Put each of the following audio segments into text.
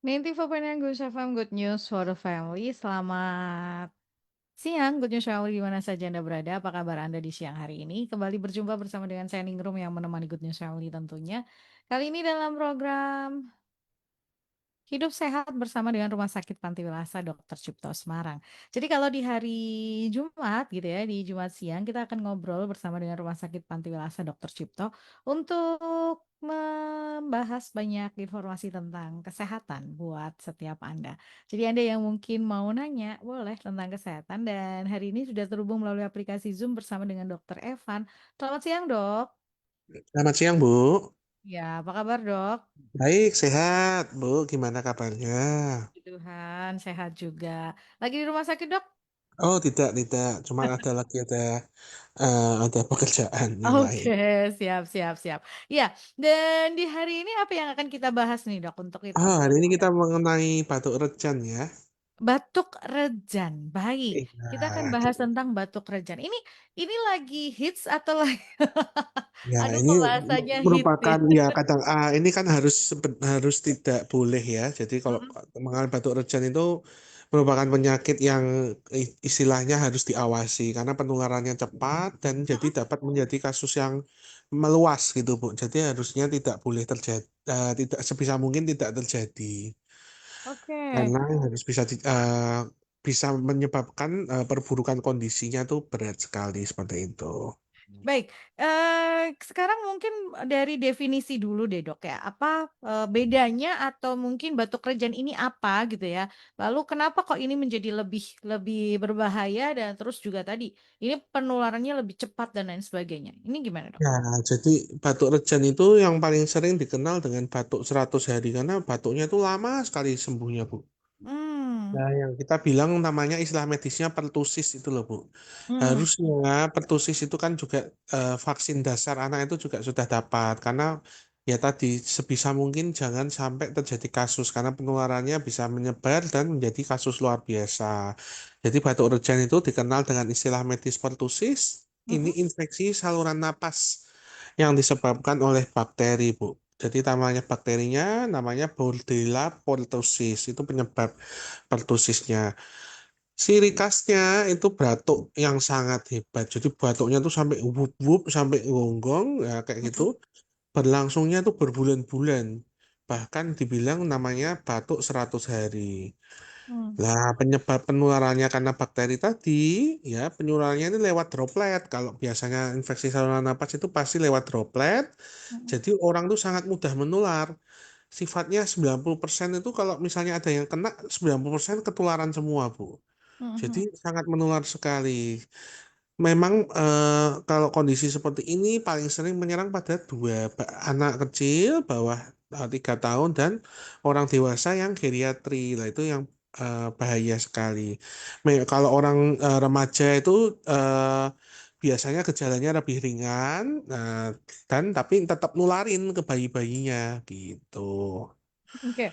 94.9 Good FM, Good News for the Family. Selamat siang, Good News Family di mana saja Anda berada. Apa kabar Anda di siang hari ini? Kembali berjumpa bersama dengan saya Ningrum yang menemani Good News Family tentunya. Kali ini dalam program Hidup Sehat bersama dengan Rumah Sakit Pantiwilasa Dr. Cipto Semarang. Jadi kalau di hari Jumat gitu ya, di Jumat siang kita akan ngobrol bersama dengan Rumah Sakit Pantiwilasa Dr. Cipto untuk membahas banyak informasi tentang kesehatan buat setiap Anda. Jadi Anda yang mungkin mau nanya, boleh tentang kesehatan dan hari ini sudah terhubung melalui aplikasi Zoom bersama dengan Dr. Evan. Selamat siang, Dok. Selamat siang, Bu. Ya, apa kabar, Dok? Baik, sehat, Bu. Gimana kabarnya? Puji Tuhan, sehat juga. Lagi di rumah sakit, Dok? Oh, tidak, tidak. Cuma ada pekerjaan yang lain. Oke, siap, siap, siap. Ya, dan di hari ini apa yang akan kita bahas nih, Dok, untuk itu? Hari ini kita mengenai batuk rejan ya. Batuk rejan. Baik. Iya, Kita akan bahas jadi tentang batuk rejan. Ini lagi hits atau lagi ya aduh ini kok bahasanya hits ya. merupakan ya kadang ini kan harus tidak boleh ya. Jadi kalau Mm-mm. mengalami batuk rejan itu merupakan penyakit yang istilahnya harus diawasi karena penularannya cepat dan jadi Mm-mm. dapat menjadi kasus yang meluas gitu, Bu. Jadi harusnya tidak boleh terjadi, tidak sebisa mungkin tidak terjadi Oke. karena harus bisa menyebabkan perburukan kondisinya tuh berat sekali seperti itu. Baik, sekarang mungkin dari definisi dulu deh dok ya, apa bedanya atau mungkin batuk rejan ini apa gitu ya? Lalu kenapa kok ini menjadi lebih lebih berbahaya dan terus juga tadi ini penularannya lebih cepat dan lain sebagainya. Ini gimana dok? Ya, jadi batuk rejan itu yang paling sering dikenal dengan batuk 100 hari karena batuknya itu lama sekali sembuhnya, Bu. Hmm, Nah, yang kita bilang namanya istilah medisnya pertusis itu loh, Bu. hmm, Harusnya pertusis itu kan juga vaksin dasar anak itu juga sudah dapat karena ya tadi sebisa mungkin jangan sampai terjadi kasus karena penularannya bisa menyebar dan menjadi kasus luar biasa. Jadi batuk rejan itu dikenal dengan istilah medis pertusis. Ini mm-mm, infeksi saluran napas yang disebabkan oleh bakteri, Bu. Jadi namanya bakterinya namanya Bordella pertussis. Itu penyebab pertusisnya. Ciri khasnya itu batuk yang sangat hebat. Jadi batuknya tuh sampai wup-wup, sampai gonggong, ya kayak gitu. mm-mm, Berlangsungnya tuh berbulan-bulan. Bahkan dibilang namanya batuk 100 hari. mm, Nah, penyebab penularannya karena bakteri tadi, ya penularannya ini lewat droplet. Kalau biasanya infeksi saluran napas itu pasti lewat droplet. mm, Jadi orang tuh sangat mudah menular. Sifatnya 90% itu kalau misalnya ada yang kena, 90% ketularan semua, Bu. Jadi mm, sangat menular sekali. Memang kalau kondisi seperti ini paling sering menyerang pada anak kecil bawah 3 tahun dan orang dewasa yang geriatri. Nah itu yang bahaya sekali. Kalau orang remaja itu biasanya gejalanya lebih ringan, dan tapi tetap nularin ke bayi-bayinya gitu. Oke.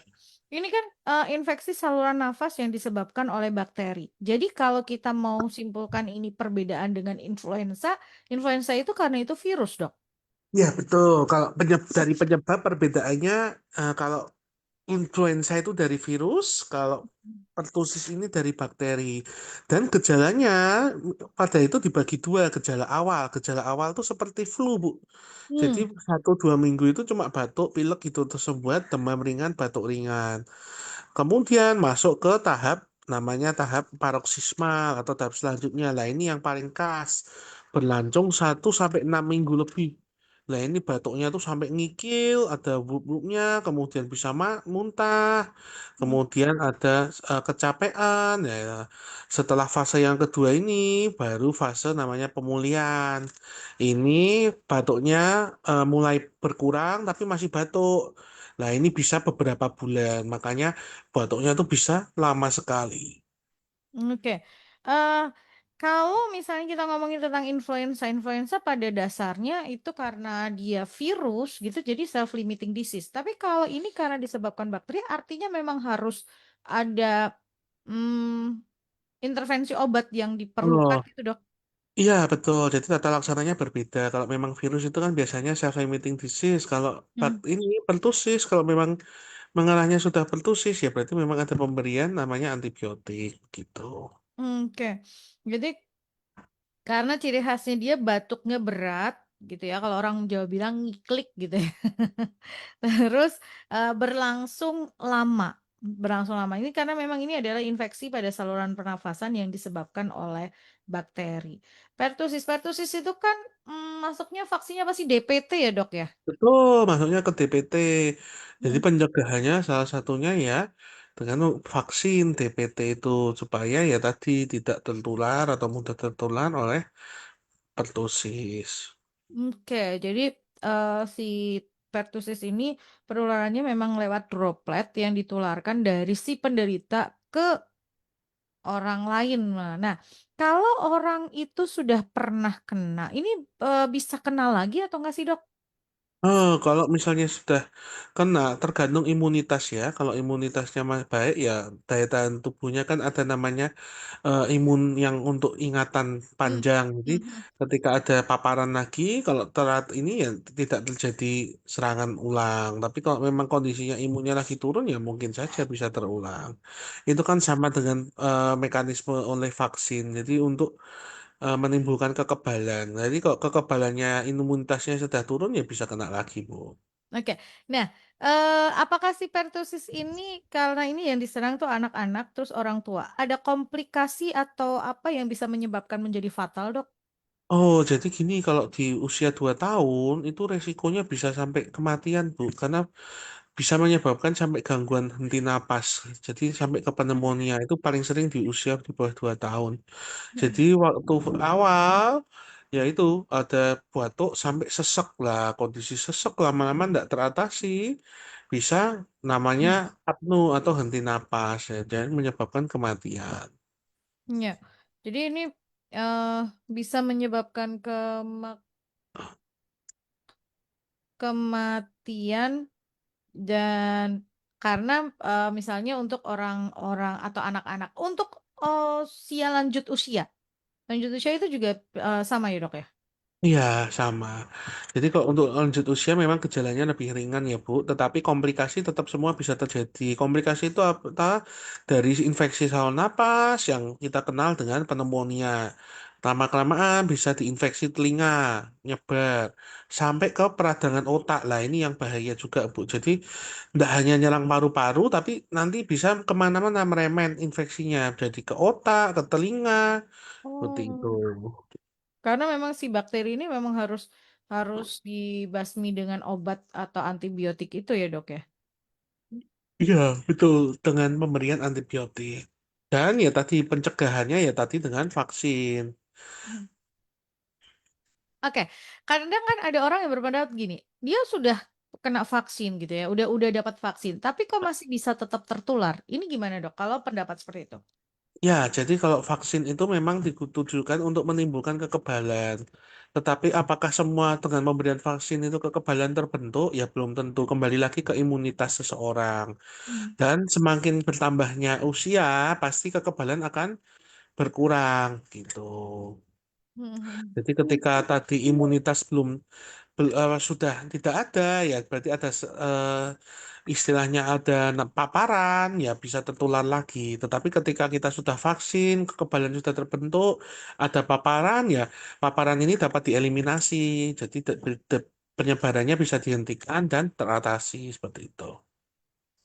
Ini kan infeksi saluran nafas yang disebabkan oleh bakteri. Jadi kalau kita mau simpulkan ini perbedaan dengan influenza, influenza itu karena itu virus, Dok. Ya betul. Kalau dari penyebab perbedaannya, kalau influenza itu dari virus, kalau pertusis ini dari bakteri. Dan gejalanya pada itu dibagi dua, gejala awal. Gejala awal itu seperti flu, Bu. Jadi Hmm. 1-2 minggu itu cuma batuk, pilek gitu tersebut, demam ringan, batuk ringan. Kemudian masuk ke tahap namanya tahap paroksismal atau tahap selanjutnya. Lah ini yang paling khas, berlangsung 1-6 minggu lebih. Nah ini batuknya tuh sampai ngikil, ada wuk-wuknya, kemudian bisa muntah, Hmm. kemudian ada kecapean. Ya, setelah fase yang kedua ini baru fase namanya pemulihan. Ini batuknya mulai berkurang tapi masih batuk. Nah ini bisa beberapa bulan, makanya batuknya tuh bisa lama sekali. Oke. Eh, Kalau misalnya kita ngomongin tentang influenza, influenza pada dasarnya itu karena dia virus gitu, jadi self-limiting disease. Tapi kalau ini karena disebabkan bakteri, artinya memang harus ada intervensi obat yang diperlukan Oh, gitu, Dok. iya betul. Jadi tata laksananya berbeda. Kalau memang virus itu kan biasanya self-limiting disease. Kalau Hmm. ini pertussis, kalau memang mengarahnya sudah pertusis ya berarti memang ada pemberian namanya antibiotik gitu. Oke. Jadi karena ciri khasnya dia batuknya berat gitu ya, kalau orang Jawa bilang ngiklik gitu ya. Terus, berlangsung lama ini karena memang ini adalah infeksi pada saluran pernafasan yang disebabkan oleh bakteri. Pertusis itu kan, masuknya vaksinnya pasti DPT ya, Dok, ya? Betul, masuknya ke DPT. Jadi Mhm. pencegahannya salah satunya ya dengan vaksin DPT itu supaya ya tadi tidak tertular atau mudah tertular oleh pertusis. Oke, jadi, si pertusis ini penularannya memang lewat droplet yang ditularkan dari si penderita ke orang lain. Nah, kalau orang itu sudah pernah kena, ini, bisa kena lagi atau enggak sih, Dok? Oh, kalau misalnya sudah kena, tergantung imunitas ya. Kalau imunitasnya baik ya daya tahan tubuhnya kan ada namanya imun yang untuk ingatan Mmm, panjang. Jadi mhm. ketika ada paparan lagi, kalau terat ini ya tidak terjadi serangan ulang. Tapi kalau memang kondisinya imunnya lagi turun ya mungkin saja bisa terulang. Itu kan sama dengan mekanisme oleh vaksin. Jadi untuk menimbulkan kekebalan. Jadi kalau kekebalannya imunitasnya sudah turun ya bisa kena lagi, Bu. Oke. Nah, apakah si pertusis ini karena ini yang diserang tuh anak-anak, terus orang tua, ada komplikasi atau apa yang bisa menyebabkan menjadi fatal, Dok? Oh, jadi gini, kalau di usia 2 tahun itu resikonya bisa sampai kematian, Bu, karena bisa menyebabkan sampai gangguan henti napas. Jadi sampai ke pneumonia itu paling sering di usia di bawah 2 tahun. Jadi Mhm. waktu awal ya itu ada batuk sampai sesek lah, kondisi sesek lama-lama tidak teratasi bisa namanya Mmm, apnu atau henti napas ya, dan menyebabkan kematian. iya. Jadi ini, eee, bisa menyebabkan kematian dan karena, misalnya untuk orang-orang atau anak-anak. Untuk, lanjut usia itu juga, sama ya, Dok, ya? Iya, sama. Jadi kalau untuk lanjut usia memang gejalanya lebih ringan ya, Bu, tetapi komplikasi tetap semua bisa terjadi. Komplikasi itu apa? Dari infeksi saluran napas yang kita kenal dengan pneumonia. Lama-kelamaan bisa diinfeksi telinga, nyebar, sampai ke peradangan otak. Lah ini yang bahaya juga, Bu. Jadi tidak hanya nyerang paru-paru, tapi nanti bisa kemana-mana meremet infeksinya. Jadi ke otak, ke telinga, seperti itu. Oh. Karena memang si bakteri ini memang harus dibasmi dengan obat atau antibiotik itu ya, Dok, ya? Iya, betul. Dengan pemberian antibiotik. Dan ya tadi pencegahannya ya tadi dengan vaksin. Mhm. Oke, kadang kan ada orang yang berpendapat gini, dia sudah kena vaksin gitu ya, udah dapat vaksin, tapi kok masih bisa tetap tertular. Ini gimana, Dok, kalau pendapat seperti itu? Ya, jadi kalau vaksin itu memang ditujukan untuk menimbulkan kekebalan. Tetapi apakah semua dengan pemberian vaksin itu kekebalan terbentuk? Ya belum tentu. Kembali lagi ke imunitas seseorang. Mmm. Dan semakin bertambahnya usia, pasti kekebalan akan berkurang gitu. Mhm mhm. Jadi ketika tadi imunitas sudah tidak ada ya berarti ada istilahnya ada paparan ya bisa tertular lagi. Tetapi ketika kita sudah vaksin, kekebalan sudah terbentuk, ada paparan ya paparan ini dapat dieliminasi. Jadi penyebarannya bisa dihentikan dan teratasi seperti itu.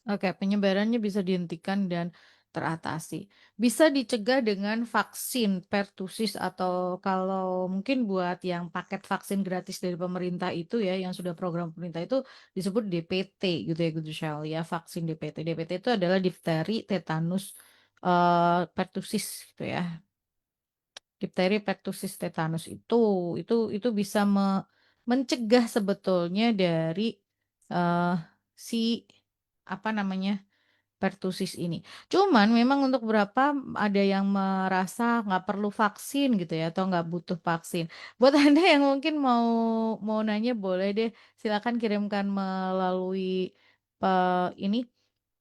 Oke, penyebarannya bisa dihentikan dan teratasi. Bisa dicegah dengan vaksin pertusis atau kalau mungkin buat yang paket vaksin gratis dari pemerintah itu ya, yang sudah program pemerintah itu disebut DPT gitu ya, Gus Syal ya, vaksin DPT. DPT itu adalah difteri, tetanus, pertusis gitu ya. Difteri, pertusis, tetanus itu bisa mencegah sebetulnya dari, eee, si apa namanya, pertusis ini. Cuman memang untuk beberapa ada yang merasa nggak perlu vaksin gitu ya, atau nggak butuh vaksin. Buat Anda yang mungkin mau nanya boleh deh, silakan kirimkan melalui, ini,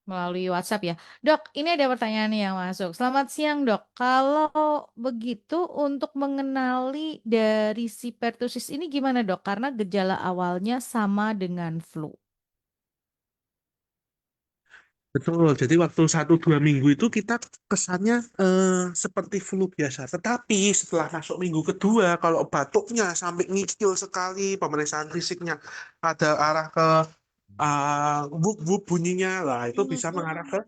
melalui WhatsApp ya. Dok, ini ada pertanyaan nih yang masuk. Selamat siang, Dok. Kalau begitu untuk mengenali dari si pertusis ini gimana, Dok? Karena gejala awalnya sama dengan flu. Betul, jadi waktu 1 2 minggu itu kita kesannya seperti flu biasa. Tetapi setelah masuk minggu kedua, kalau batuknya sampai ngikil sekali, pemeriksaan fisiknya ada arah ke wuk-wuk bunyinya, lah itu bisa Mhm. mengarah ke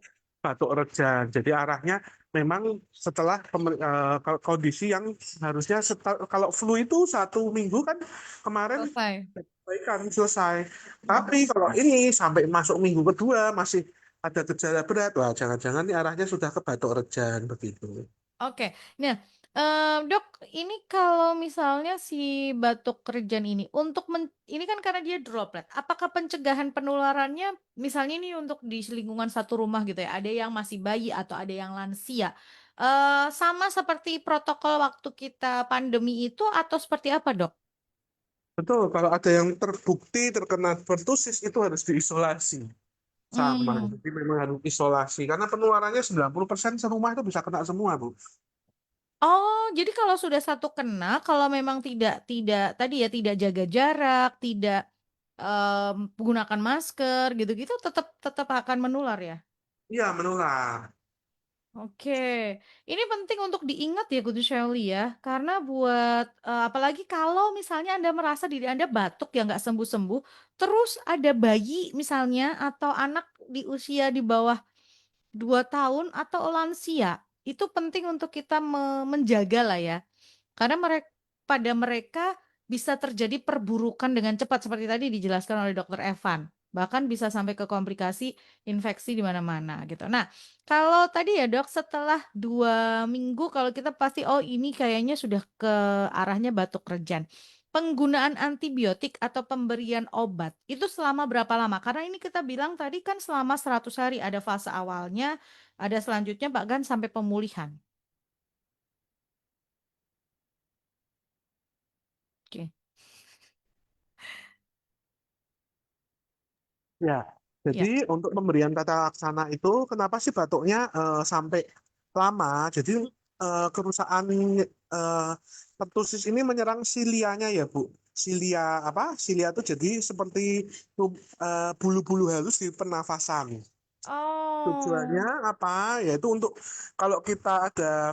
batuk rejan. Jadi arahnya memang setelah kondisi yang harusnya kalau flu itu 1 minggu kan kemarin Selesai. kan selesai. Mhm. Tapi kalau ini sampai masuk minggu kedua masih ada gejala berat, wah jangan-jangan ini arahnya sudah ke batuk rejan begitu. Oke. Nah, Dok, ini kalau misalnya si batuk kerjan ini untuk ini kan karena dia droplet, apakah pencegahan penularannya misalnya ini untuk di lingkungan satu rumah gitu ya, ada yang masih bayi atau ada yang lansia, sama seperti protokol waktu kita pandemi itu atau seperti apa, Dok? Betul, kalau ada yang terbukti terkena pertusis itu harus diisolasi. Sama, Mmm. jadi memang harus isolasi karena penularannya 90% serumah itu bisa kena semua, Bu. Oh, jadi kalau sudah satu kena, kalau memang tidak tidak tadi ya, tidak jaga jarak, tidak, menggunakan masker gitu-gitu tetap tetap akan menular ya? Iya, menular. Oke, ini penting untuk diingat ya Kudu Shelley ya, karena buat apalagi kalau misalnya Anda merasa diri Anda batuk yang nggak sembuh-sembuh, terus ada bayi misalnya atau anak di usia di bawah 2 tahun atau lansia, itu penting untuk kita menjaga lah ya. Karena pada mereka bisa terjadi perburukan dengan cepat seperti tadi dijelaskan oleh Dokter Evan, bahkan bisa sampai ke komplikasi infeksi di mana-mana gitu. Nah, kalau tadi ya Dok, setelah 2 minggu kalau kita pasti, oh ini kayaknya sudah ke arahnya batuk rejan. Penggunaan antibiotik atau pemberian obat itu selama berapa lama? Karena ini kita bilang tadi kan selama 100 hari, ada fase awalnya, ada selanjutnya bahkan sampai pemulihan. Oke, Ya, jadi ya. untuk pemberian tata laksana itu kenapa sih batuknya sampai lama? Jadi kerusakan eh, pertusis ini menyerang silianya ya, Bu. Silia apa? Silia itu jadi seperti bulu-bulu halus di pernafasan. Tujuannya Oh. apa? Yaitu untuk kalau kita ada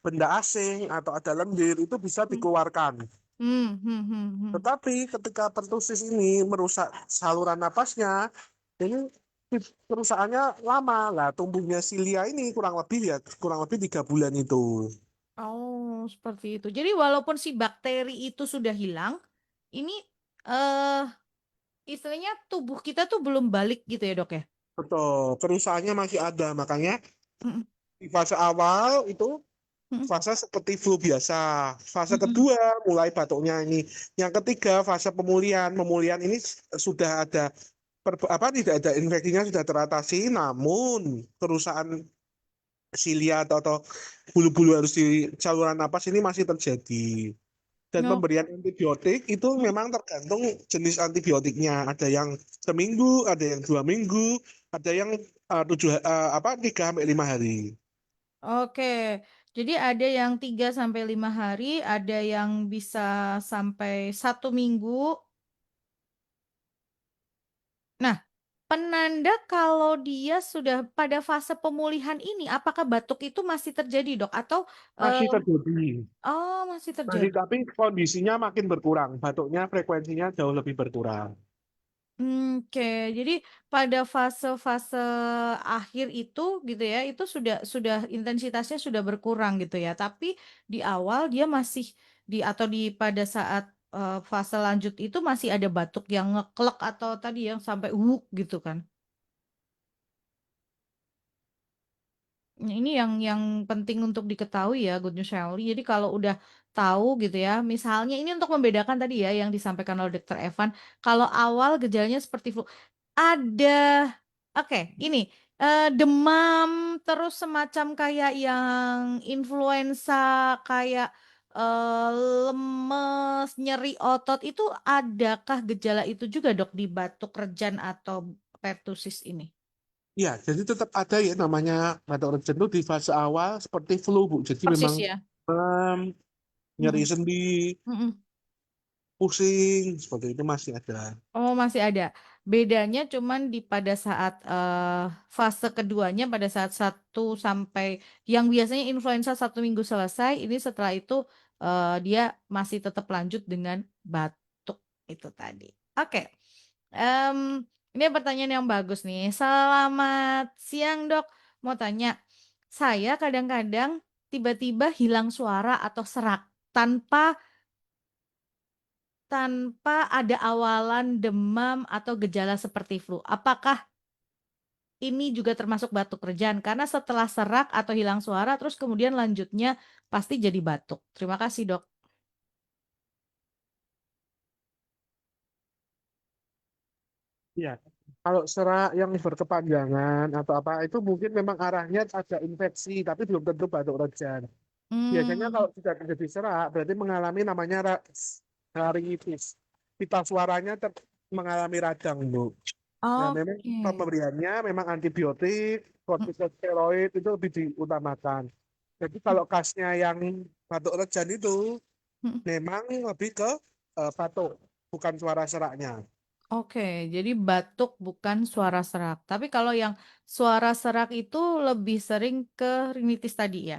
benda asing atau ada lendir itu bisa Hmm. dikeluarkan. Hmm. Tetapi ketika pertusis ini merusak saluran napasnya, ini kerusakannya lama lah. Tumbuhnya silia ini kurang lebih 3 bulan itu. Oh, seperti itu. Jadi walaupun si bakteri itu sudah hilang, ini eh istilahnya tubuh kita tuh belum balik gitu ya, Dok ya? Betul, kerusakannya masih ada. Makanya Mhm. di fase awal itu Mhm. fase seperti flu biasa. Fase Mhm. kedua mulai batuknya ini. Yang ketiga fase pemulihan. Pemulihan ini sudah ada apa tidak ada infeksinya sudah teratasi, namun kerusakan silia atau bulu-bulu harus di saluran napas ini masih terjadi. Dan No. pemberian antibiotik itu Mhm. memang tergantung jenis antibiotiknya. Ada yang seminggu, ada yang 2 minggu, ada yang 3 sampai 5 hari. Oke. Jadi ada yang 3 sampai 5 hari, ada yang bisa sampai 1 minggu. Nah, penanda kalau dia sudah pada fase pemulihan ini, apakah batuk itu masih terjadi, Dok? Atau, Masih eee terjadi. oh masih Masih, terjadi? tapi kondisinya makin berkurang. Batuknya frekuensinya jauh lebih berkurang. Oke, jadi pada fase-fase akhir itu gitu ya, itu sudah intensitasnya sudah berkurang gitu ya, tapi di awal dia masih atau pada saat, fase lanjut itu masih ada batuk yang ngeklek atau tadi yang sampai gitu kan? Nah, ini yang penting untuk diketahui ya, Good News Family. Jadi kalau udah tahu gitu ya, misalnya ini untuk membedakan tadi ya yang disampaikan oleh Dokter Evan, kalau awal gejalanya seperti flu, ada oke, ini demam terus semacam kayak yang influenza, kayak lemes, nyeri otot itu adakah gejala itu juga Dok di batuk rejan atau pertusis ini? Ya, jadi tetap ada ya namanya batuk urgen itu di fase awal seperti flu, Bu. Jadi memang Persis ya? em, nyeri Mhm. sendi, Mhm. pusing, seperti itu masih ada. Oh, masih ada. Bedanya cuman di pada saat fase keduanya pada saat 1 sampai yang biasanya influenza 1 minggu selesai, ini setelah itu dia masih tetap lanjut dengan batuk itu tadi. Oke, em, ini pertanyaan yang bagus nih. Selamat siang dok, mau tanya, saya kadang-kadang tiba-tiba hilang suara atau serak tanpa tanpa ada awalan demam atau gejala seperti flu. Apakah ini juga termasuk batuk kerjaan? Karena setelah serak atau hilang suara, terus kemudian lanjutnya pasti jadi batuk. Terima kasih, dok. Ya, kalau serak yang berkepanjangan atau apa itu mungkin memang arahnya ada infeksi, tapi belum tentu batuk rejan. Biasanya Hmm, kalau sudah terjadi serak, berarti mengalami namanya laringitis. Pita suaranya mengalami radang, Bu. Nah, memang oke. pemberiannya memang antibiotik, kortikosteroid itu lebih diutamakan. Jadi kalau khasnya yang batuk rejan itu Hmm, memang lebih ke batuk, bukan suara seraknya. oke, jadi batuk bukan suara serak. Tapi kalau yang suara serak itu lebih sering ke rinitis tadi ya.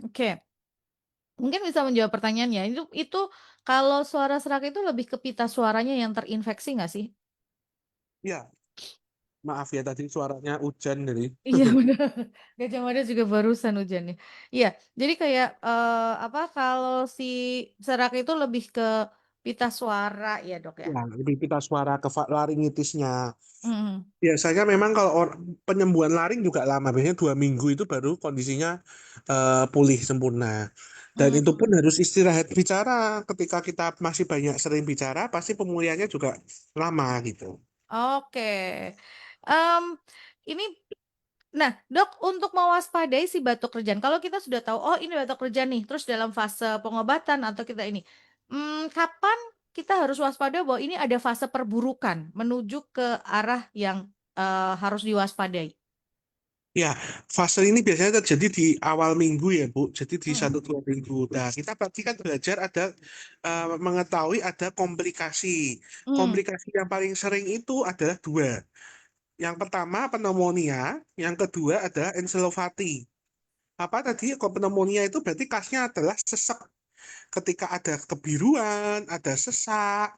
Oke, mungkin bisa menjawab pertanyaannya. Itu kalau suara serak itu lebih ke pita suaranya yang terinfeksi nggak sih? Ya, maaf ya tadi suaranya hujan dari. Iya benar. Gajah Mada juga barusan hujannya. Iya, jadi kayak apa kalau si serak itu lebih ke pita suara ya, Dok ya. Ya, lebih pita suara ke laringitisnya. Hmm. Biasanya memang kalau penyembuhan laring juga lama, biasanya 2 minggu itu baru kondisinya pulih sempurna. Dan itu pun Hmm. harus istirahat bicara. Ketika kita masih banyak sering bicara, pasti pemulihannya juga lama gitu. Oke. Em, ini nah, Dok, untuk mewaspadai si batuk kerjaan, kalau kita sudah tahu, oh ini batuk kerjaan nih, terus dalam fase pengobatan atau kita ini, kapan kita harus waspada bahwa ini ada fase perburukan menuju ke arah yang harus diwaspadai? Ya, fase ini biasanya terjadi di awal minggu ya, Bu. Jadi di Hmm. 1 2 minggu. Nah, kita pasti kan belajar ada mengetahui ada komplikasi. Hmm. Komplikasi yang paling sering itu adalah dua. Yang pertama pneumonia, yang kedua adalah encephalopati. Apa tadi? Kalau pneumonia itu berarti khasnya adalah sesek. Ketika ada kebiruan, ada sesak,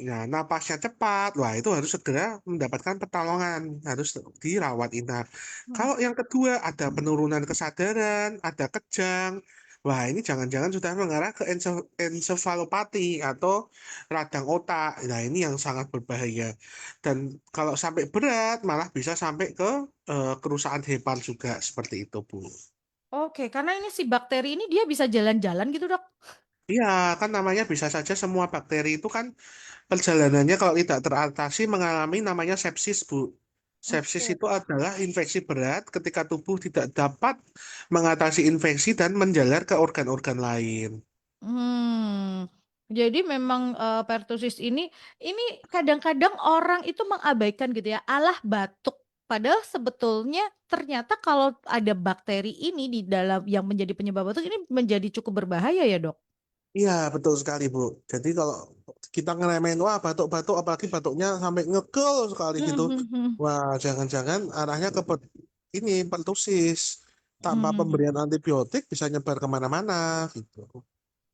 ya, napasnya cepat, wah itu harus segera mendapatkan pertolongan, harus dirawat inap. Hmm. Kalau yang kedua ada penurunan kesadaran, ada kejang, wah ini jangan-jangan sudah mengarah ke ensefalopati atau radang otak. Nah ini yang sangat berbahaya. Dan kalau sampai berat, malah bisa sampai ke kerusakan hepar juga seperti itu, Bu. Oke, karena ini si bakteri ini dia bisa jalan-jalan gitu, Dok. Iya, kan namanya bisa saja semua bakteri itu kan perjalanannya kalau tidak teratasi mengalami namanya sepsis, Bu. Sepsis Oke. itu adalah infeksi berat ketika tubuh tidak dapat mengatasi infeksi dan menjalar ke organ-organ lain. Hmm, jadi memang pertusis ini kadang-kadang orang itu mengabaikan gitu ya, alah batuk. Padahal sebetulnya ternyata kalau ada bakteri ini di dalam yang menjadi penyebab batuk ini menjadi cukup berbahaya ya, Dok. Iya, betul sekali, Bu. Jadi kalau kita ngeremehin, wah batuk-batuk, apalagi batuknya sampai ngegel sekali gitu. Mhm. Wah, jangan-jangan arahnya ke ini pertusis. Tanpa Hmm. pemberian antibiotik bisa nyebar kemana-mana gitu.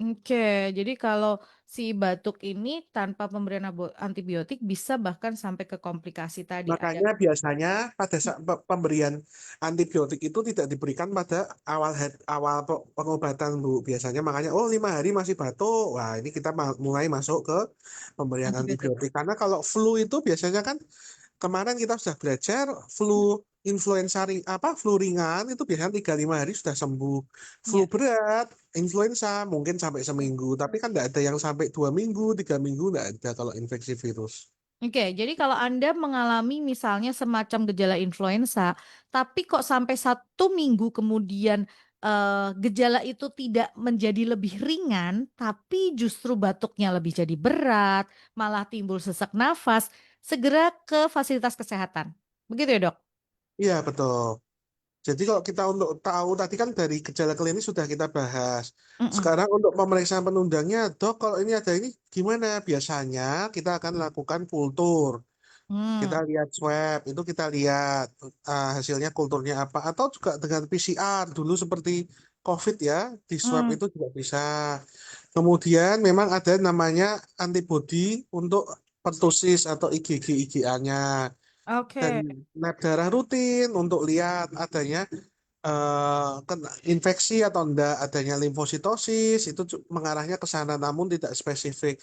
Oke, jadi kalau si batuk ini tanpa pemberian antibiotik bisa bahkan sampai ke komplikasi tadi ada. Makanya biasanya pada saat pemberian antibiotik itu tidak diberikan pada awal pengobatan, Bu. Biasanya makanya, oh 5 hari masih batuk. Wah, ini kita mulai masuk ke pemberian Antibiotik. antibiotik. Karena kalau flu itu biasanya kan kemarin kita sudah belajar flu influenza flu ringan itu biasanya 3 5 hari sudah sembuh. Flu Ya. berat, influenza mungkin sampai seminggu. Tapi kan tidak ada yang sampai 2 minggu, 3 minggu tidak ada kalau infeksi virus. Oke, jadi kalau Anda mengalami misalnya semacam gejala influenza, tapi kok sampai 1 minggu kemudian gejala itu tidak menjadi lebih ringan, tapi justru batuknya lebih jadi berat, malah timbul sesak nafas, segera ke fasilitas kesehatan. Begitu ya, Dok? Iya, betul. Jadi kalau kita untuk tahu tadi kan dari gejala klinis sudah kita bahas. Mm-mm. Sekarang untuk pemeriksaan penunjangnya, dok, kalau ini ada ini gimana? Biasanya kita akan lakukan kultur. Kita Hmm. lihat swab, itu kita lihat hasilnya kulturnya apa. Atau juga dengan PCR dulu seperti COVID ya, di swab Hmm. itu juga bisa. Kemudian memang ada namanya antibodi untuk pertusis atau IgG-IgA-nya. Dan Oke. lab darah rutin untuk lihat adanya infeksi atau enggak, adanya limfositosis itu mengarahnya ke sana namun tidak spesifik.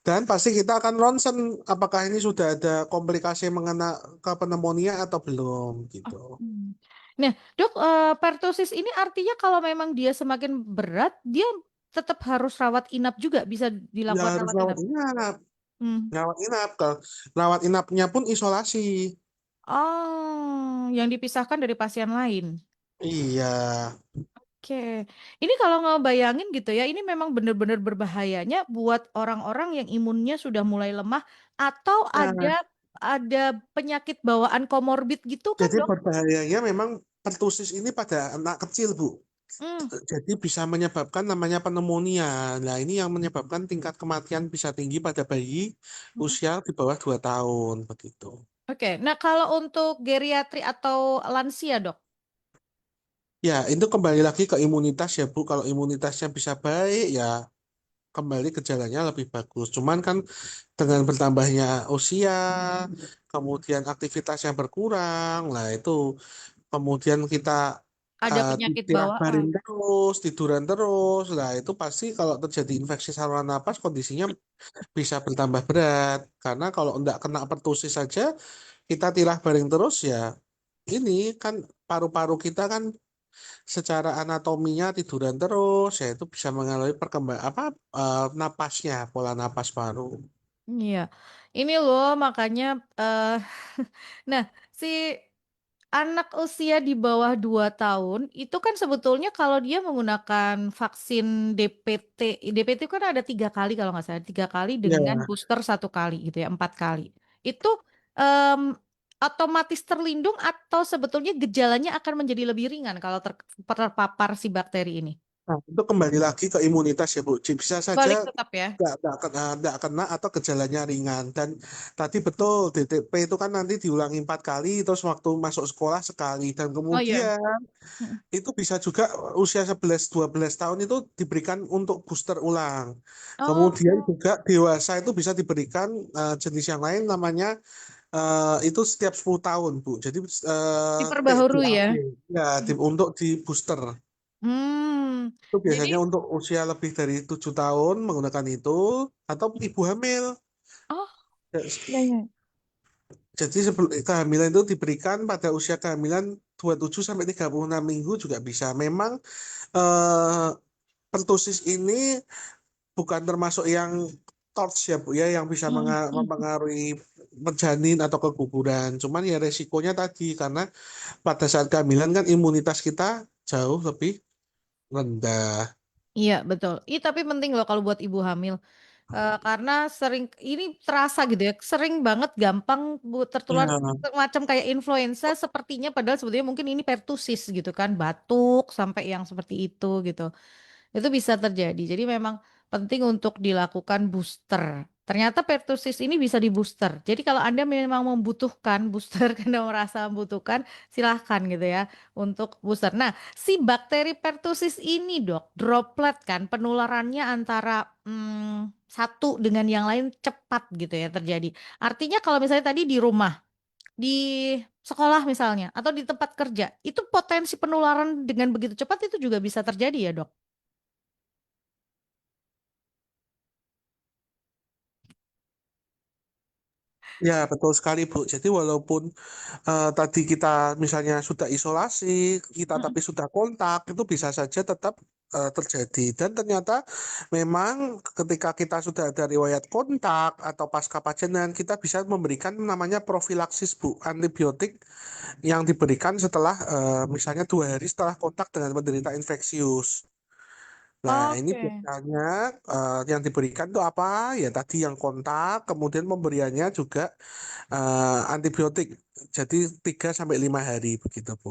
Dan pasti kita akan ronsen apakah ini sudah ada komplikasi mengena ke pneumonia atau belum Oh, gitu. Nah, dok, pertosis ini artinya kalau memang dia semakin berat, dia tetap harus rawat inap juga, bisa Ya dilakukan harus rawat rawat inap. inap, Hmm. rawat inap. Rawat inapnya pun isolasi. Oh, yang dipisahkan dari pasien lain. Iya. Oke, ini kalau ngebayangin gitu ya, ini memang benar-benar berbahayanya buat orang-orang yang imunnya sudah mulai lemah atau ada Nah, penyakit bawaan komorbid gitu kan, jadi dok? berbahayanya memang pertusis ini pada anak kecil, Bu. Hmm. Jadi bisa menyebabkan namanya pneumonia. Nah, ini yang menyebabkan tingkat kematian bisa tinggi pada bayi Hmm. usia di bawah 2 tahun begitu. Oke, nah kalau untuk geriatri atau lansia, dok? Ya, itu kembali lagi ke imunitas ya, Bu. Kalau imunitasnya bisa baik ya kembali gejalanya lebih bagus. Cuman kan dengan bertambahnya usia, kemudian aktivitas yang berkurang, lah itu kemudian kita Ada penyakit tirak bawaan. baring terus, tiduran terus, lah itu pasti kalau terjadi infeksi saluran napas kondisinya bisa bertambah berat. Karena kalau enggak kena pertusis saja, kita tirak baring terus ya, ini kan paru-paru kita kan secara anatominya tiduran terus, ya itu bisa mengalami perkembangan apa napasnya, pola napas paru. Iya, ini loh makanya, eh nah, si anak usia di bawah 2 tahun itu kan sebetulnya kalau dia menggunakan vaksin DPT, DPT kan ada 3 kali kalau nggak salah, 3 kali dengan Ya, booster 1 kali gitu ya, 4 kali. Itu em, otomatis terlindung atau sebetulnya gejalanya akan menjadi lebih ringan kalau terpapar si bakteri ini? nah, itu kembali lagi ke imunitas ya Bu. Bisa saja Balik tetap ya. nggak kena atau gejalanya ringan. Dan tadi betul DTP itu kan nanti diulangi 4 kali, terus waktu masuk sekolah sekali. Dan Oh iya. kemudian itu bisa juga usia 11-12 tahun itu diberikan untuk booster ulang. Kemudian Oh, juga dewasa itu bisa diberikan jenis yang lain namanya itu setiap 10 tahun, Bu. Jadi diperbaharui DAP ya. ya untuk di booster. Hmm, Itu jadi, biasanya untuk usia lebih dari 7 tahun menggunakan itu atau ibu hamil. oh, ya ya. Jadi sebelum kehamilan itu diberikan pada usia kehamilan 27 sampai 36 minggu juga bisa. Memang eh, pertusis ini bukan termasuk yang torch ya Bu ya yang bisa Hmm, hmm. mempengaruhi janin atau keguguran. Cuman ya resikonya tadi karena pada saat kehamilan kan imunitas kita jauh lebih rendah. Iya betul. Ih tapi penting loh kalau buat ibu hamil. Karena sering ini terasa gitu ya, sering banget gampang tertular Ya, semacam kayak influenza sepertinya padahal sebetulnya mungkin ini pertusis gitu kan, batuk sampai yang seperti itu gitu. Itu bisa terjadi. Jadi memang penting untuk dilakukan booster. Ternyata pertussis ini bisa di booster. Jadi kalau Anda memang membutuhkan booster karena merasa membutuhkan, silahkan gitu ya untuk booster. Nah, si bakteri pertussis ini dok, droplet kan penularannya antara satu dengan yang lain cepat gitu ya terjadi. Artinya kalau misalnya tadi di rumah, di sekolah misalnya, atau di tempat kerja, itu potensi penularan dengan begitu cepat itu juga bisa terjadi ya dok? ya betul sekali Bu. Jadi walaupun tadi kita misalnya sudah isolasi, kita tapi sudah kontak, itu bisa saja tetap terjadi. Dan ternyata memang ketika kita sudah ada riwayat kontak atau pasca pajenan, kita bisa memberikan namanya profilaksis Bu, antibiotik yang diberikan setelah misalnya 2 hari setelah kontak dengan penderita infeksius. Nah, ini Oke. biasanya yang diberikan itu apa? Ya tadi yang kontak, kemudian pemberiannya juga antibiotik. Jadi 3 sampai 5 hari begitu, Bu.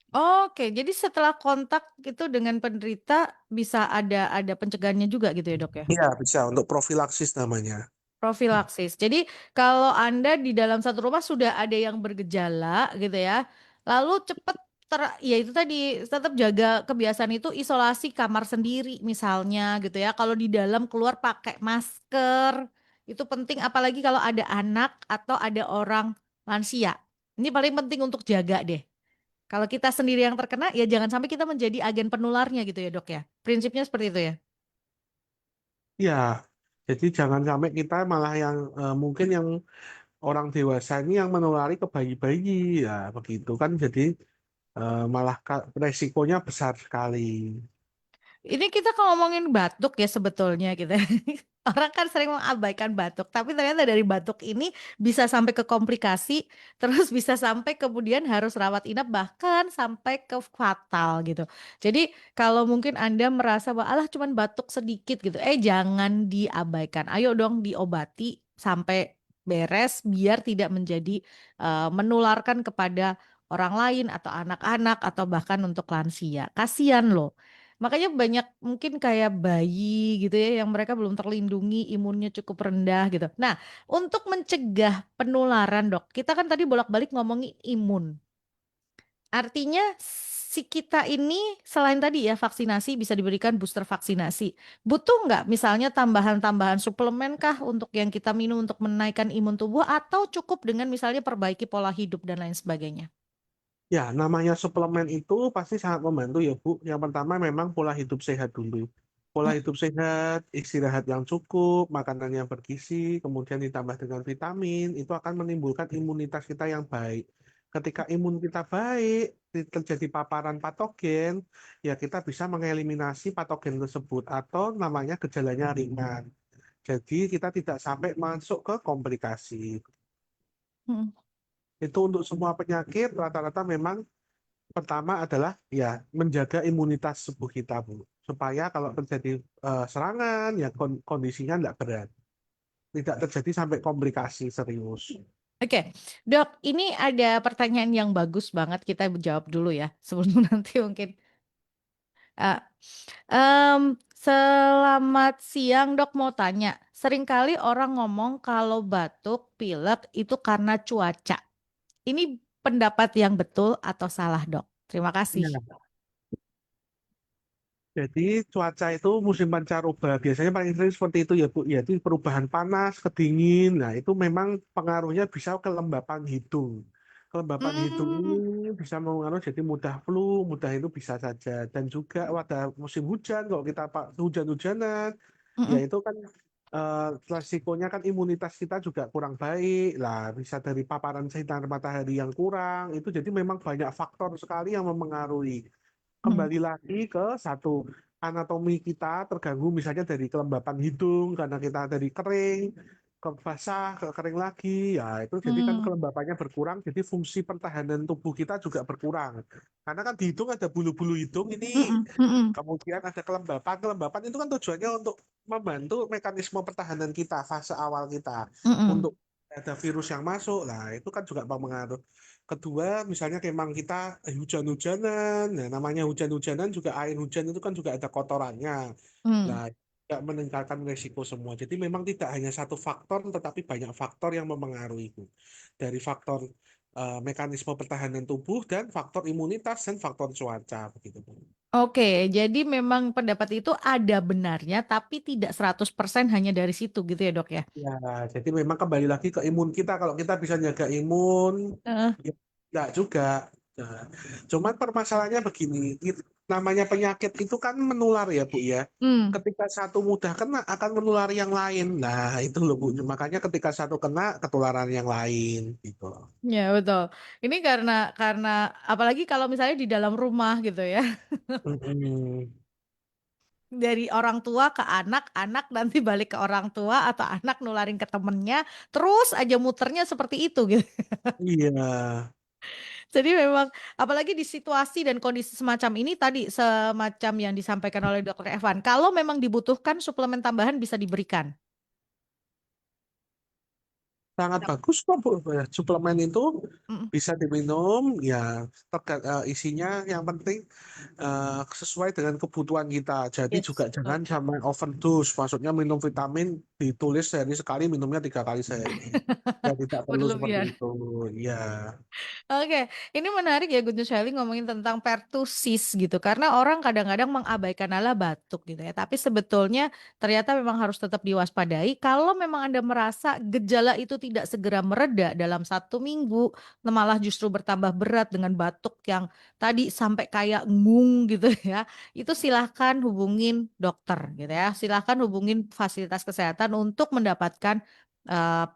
Oke, jadi setelah kontak itu dengan penderita bisa ada pencegahannya juga gitu ya, Dok ya? Iya, bisa untuk profilaksis namanya. Profilaksis. Jadi kalau Anda di dalam satu rumah sudah ada yang bergejala gitu ya, lalu cepat ya itu tadi tetap jaga kebiasaan itu isolasi kamar sendiri misalnya gitu ya. Kalau di dalam keluar pakai masker. Itu penting apalagi kalau ada anak atau ada orang lansia. Ini paling penting untuk jaga deh. Kalau kita sendiri yang terkena ya jangan sampai kita menjadi agen penularnya gitu ya, Dok ya. Prinsipnya seperti itu ya. Iya, jadi jangan sampai kita malah yang mungkin yang orang dewasa ini yang menulari ke bayi-bayi, ya begitu kan. Jadi malah resikonya besar sekali. Ini kita kalau ngomongin batuk ya sebetulnya gitu. Orang kan sering mengabaikan batuk, tapi ternyata dari batuk ini bisa sampai ke komplikasi, terus bisa sampai kemudian harus rawat inap bahkan sampai ke fatal gitu. Jadi kalau mungkin Anda merasa bahwa alah cuman batuk sedikit gitu, jangan diabaikan. Ayo dong diobati sampai beres biar tidak menjadi menularkan kepada orang lain atau anak-anak atau bahkan untuk lansia. Kasihan loh. Makanya banyak mungkin kayak bayi gitu ya yang mereka belum terlindungi, imunnya cukup rendah gitu. Nah, untuk mencegah penularan, Dok, kita kan tadi bolak-balik ngomongin imun. Artinya si kita ini selain tadi ya vaksinasi bisa diberikan booster vaksinasi. Butuh nggak misalnya tambahan-tambahan suplemen kah untuk yang kita minum untuk menaikkan imun tubuh atau cukup dengan misalnya perbaiki pola hidup dan lain sebagainya? Ya, namanya suplemen itu pasti sangat membantu ya, Bu. Yang pertama memang pola hidup sehat dulu. Pola Mm, hidup sehat, istirahat yang cukup, makanan yang bergizi, kemudian ditambah dengan vitamin, itu akan menimbulkan imunitas kita yang baik. Ketika imun kita baik, terjadi paparan patogen, ya kita bisa mengeliminasi patogen tersebut atau namanya gejalanya ringan. Jadi kita tidak sampai masuk ke komplikasi. mm, Itu untuk semua penyakit rata-rata memang pertama adalah ya menjaga imunitas tubuh kita, Bu. Supaya kalau terjadi serangan ya kondisinya tidak berat. Tidak terjadi sampai komplikasi serius. Oke, Dok, ini ada pertanyaan yang bagus banget kita jawab dulu ya sebelum nanti mungkin. Ah, selamat siang dok, mau tanya. Seringkali orang ngomong kalau batuk, pilek itu karena cuaca. Ini pendapat yang betul atau salah dok? Terima kasih. Ya. Jadi cuaca itu musim pancaroba. Biasanya paling sering seperti itu ya Bu. Yaitu perubahan panas ke dingin. Nah itu memang pengaruhnya bisa kelembapan hidung. Kelembapan hidung ini Hmm, bisa mengaruh jadi mudah flu, mudah itu bisa saja. Dan juga pada musim hujan, kalau kita hujan-hujanan, ya mm-mm, itu kan resikonya kan imunitas kita juga kurang baik. Lah bisa dari paparan sinar matahari yang kurang. Itu jadi memang banyak faktor sekali yang memengaruhi. mm, Kembali lagi ke satu, anatomi kita terganggu misalnya dari kelembapan hidung karena kita dari kering ke basah ke kering lagi, ya itu jadi kan mm, kelembapannya berkurang, jadi fungsi pertahanan tubuh kita juga berkurang karena kan di hidung ada bulu-bulu hidung ini, mm-mm, mm-mm, kemudian ada kelembapan. Kelembapan itu kan tujuannya untuk membantu mekanisme pertahanan kita fase awal kita mm-mm, untuk ada virus yang masuk. Nah, itu kan juga mempengaruhi. Kedua, misalnya memang kita hujan-hujanan. Nah, namanya hujan-hujanan juga air hujan itu kan juga ada kotorannya. mm. Nah, tidak meningkatkan resiko semua. Jadi memang tidak hanya satu faktor, tetapi banyak faktor yang mempengaruhi itu. Dari faktor mekanisme pertahanan tubuh dan faktor imunitas dan faktor cuaca begitu. Oke, jadi memang pendapat itu ada benarnya, tapi tidak 100% hanya dari situ gitu ya dok ya? Ya, jadi memang kembali lagi ke imun kita. Kalau kita bisa jaga imun, Heeh. ya enggak juga. Nah, cuman permasalahannya begini, namanya penyakit itu kan menular ya Bu ya. Hmm. Ketika satu mudah kena akan menular yang lain. Nah, itu loh Bu. Makanya ketika satu kena ketularan yang lain gitu. Ya betul. Ini karena apalagi kalau misalnya di dalam rumah gitu ya. Mm-mm. Dari orang tua ke anak, anak nanti balik ke orang tua atau anak nularin ke temennya, terus aja muternya seperti itu gitu. Iya. Jadi memang apalagi di situasi dan kondisi semacam ini tadi semacam yang disampaikan oleh Dokter Evan, kalau memang dibutuhkan suplemen tambahan bisa diberikan. Sangat bagus kok Bu. Ya, suplemen itu Mm, bisa diminum ya, isinya yang penting sesuai dengan kebutuhan kita. Jadi juga yes, jangan betul. sampai overdose. Maksudnya minum vitamin ditulis sehari sekali, minumnya 3 kali sehari. Ya tidak perlu seperti Berlebihan. itu. Ya, Oke, ini menarik ya Gun Shally ngomongin tentang pertusis gitu, karena orang kadang-kadang mengabaikan ala batuk gitu ya. Tapi sebetulnya ternyata memang harus tetap diwaspadai. Kalau memang Anda merasa gejala itu tidak segera mereda dalam 1 minggu, malah justru bertambah berat dengan batuk yang tadi sampai kayak ngung gitu ya, itu silahkan hubungin dokter gitu ya. Silahkan hubungin fasilitas kesehatan untuk mendapatkan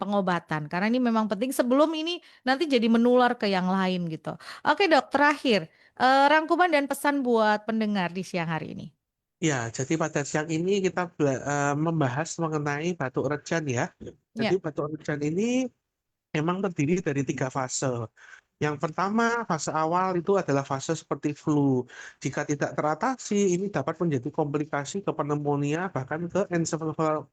pengobatan. Karena ini memang penting sebelum ini nanti jadi menular ke yang lain gitu. Oke dok, terakhir rangkuman dan pesan buat pendengar di siang hari ini. ya. Jadi pada siang ini kita membahas mengenai batuk rejan ya. Jadi Ya. batuk rejan ini memang terdiri dari 3 fase. Yang pertama, fase awal itu adalah fase seperti flu. Jika tidak teratasi, ini dapat menjadi komplikasi ke pneumonia, bahkan ke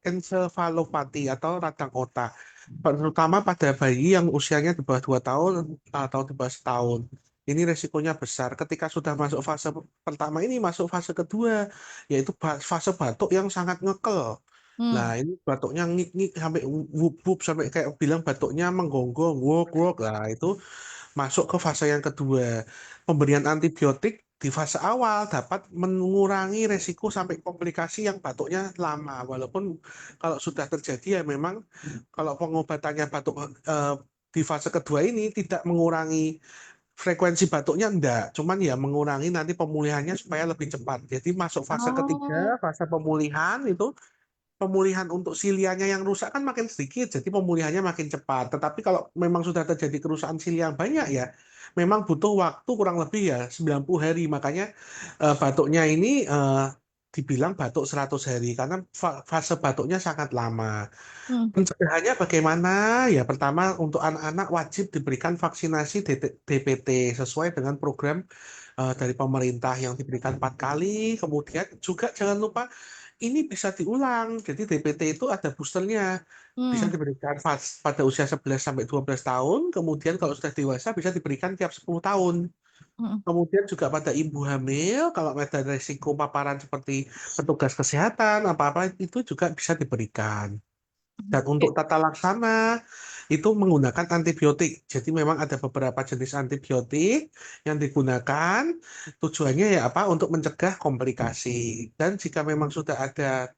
ensefalopati atau radang otak. Terutama pada bayi yang usianya di bawah 2 tahun atau di bawah setahun. Ini resikonya besar. Ketika sudah masuk fase pertama ini, masuk fase kedua, yaitu fase batuk yang sangat ngekel. Nah, Hmm. ini batuknya ngik-ngik sampai wup-wup sampai kayak bilang batuknya menggonggong, wok-wok. Nah, itu masuk ke fase yang kedua. Pemberian antibiotik di fase awal dapat mengurangi resiko sampai komplikasi yang batuknya lama. Walaupun kalau sudah terjadi ya memang kalau pengobatannya batuk eh, di fase kedua ini tidak mengurangi frekuensi batuknya enggak, cuman ya mengurangi nanti pemulihannya supaya lebih cepat. Jadi masuk fase ketiga, Oh. fase pemulihan itu pemulihan untuk silianya yang rusak kan makin sedikit, jadi pemulihannya makin cepat. Tetapi kalau memang sudah terjadi kerusakan silia yang banyak ya, memang butuh waktu kurang lebih ya 90 hari. Makanya batuknya ini dibilang batuk 100 hari karena fase batuknya sangat lama. Hmm. Pencegahannya bagaimana? Ya pertama untuk anak-anak wajib diberikan vaksinasi DPT sesuai dengan program dari pemerintah yang diberikan 4 kali. Kemudian juga jangan lupa ini bisa diulang. Jadi DPT itu ada boosternya. Bisa Hmm. diberikan pada usia 11 sampai 12 tahun, kemudian kalau sudah dewasa bisa diberikan tiap 10 tahun. Hmm. Kemudian juga pada ibu hamil, kalau ada risiko paparan seperti petugas kesehatan, apa-apa itu juga bisa diberikan. Dan untuk Oke. tata laksana itu menggunakan antibiotik. Jadi memang ada beberapa jenis antibiotik yang digunakan. Tujuannya ya apa? Untuk mencegah komplikasi. Dan jika memang sudah ada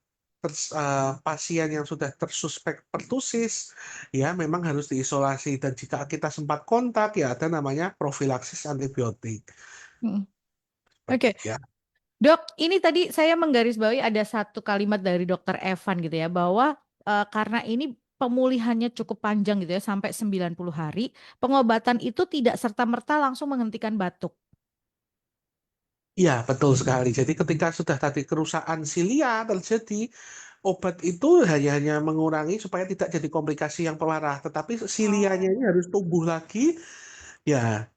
pasien yang sudah tersuspek pertusis, ya memang harus diisolasi. Dan jika kita sempat kontak, ya ada namanya profilaksis antibiotik. Hmm. Seperti Oke, itu ya. dok, ini tadi saya menggarisbawahi ada satu kalimat dari dokter Evan gitu ya, bahwa karena ini pemulihannya cukup panjang gitu ya, sampai 90 hari, pengobatan itu tidak serta-merta langsung menghentikan batuk. Iya, betul sekali. Jadi ketika sudah tadi kerusakan silia terjadi, obat itu hanya mengurangi supaya tidak jadi komplikasi yang parah. Tetapi silianya ini Oh. harus tumbuh lagi, ya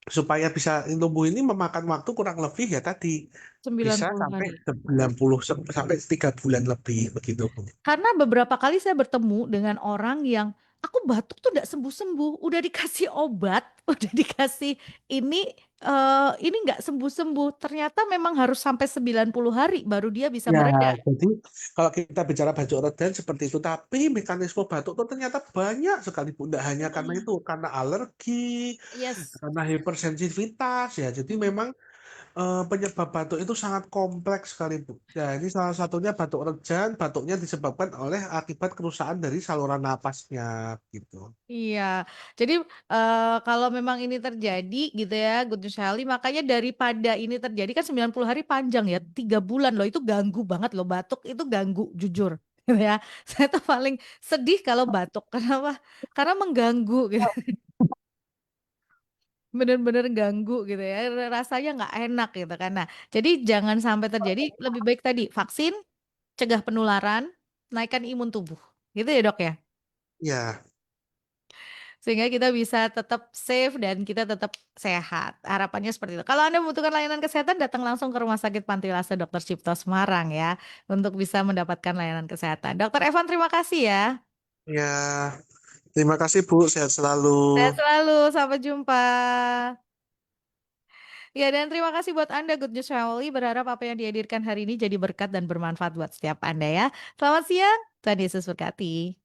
supaya bisa tumbuh ini memakan waktu kurang lebih ya tadi sembilan bisa puluh sampai hari. 90 sampai 3 bulan lebih begitu. Karena beberapa kali saya bertemu dengan orang yang aku batuk tuh nggak sembuh-sembuh, udah dikasih obat, udah dikasih ini ini nggak sembuh-sembuh. Ternyata memang harus sampai 90 hari baru dia bisa Ya, mereda. jadi kalau kita bicara batuk redan seperti itu, tapi mekanisme batuk itu ternyata banyak sekali, Bu. Tidak hanya karena itu, karena alergi, Yes. karena hipersensitivitas ya. Jadi memang penyebab batuk itu sangat kompleks sekali, Bu. Ya, ini salah satunya batuk rejan, batuknya disebabkan oleh akibat kerusakan dari saluran napasnya gitu. Iya, jadi kalau memang ini terjadi gitu ya, Guntur Sally, makanya daripada ini terjadi kan 90 hari panjang ya, 3 bulan loh itu ganggu banget loh batuk itu ganggu jujur, gitu ya. Saya tuh paling sedih kalau batuk, kenapa? Karena mengganggu gitu, bener-bener ganggu gitu ya, rasanya nggak enak gitu kan. Nah, jadi jangan sampai terjadi, lebih baik tadi vaksin, cegah penularan, naikkan imun tubuh, gitu ya dok ya. Ya, Sehingga kita bisa tetap safe dan kita tetap sehat. Harapannya seperti itu. Kalau Anda membutuhkan layanan kesehatan, datang langsung ke Rumah Sakit Pantiwasa Dr. Cipto Semarang ya, untuk bisa mendapatkan layanan kesehatan. Dokter Evan, terima kasih ya. ya. Terima kasih Bu, sehat selalu. Sehat selalu, sampai jumpa. Ya, dan terima kasih buat Anda Good News Family. Berharap apa yang dihadirkan hari ini jadi berkat dan bermanfaat buat setiap Anda ya. Selamat siang, Tuhan Yesus berkati.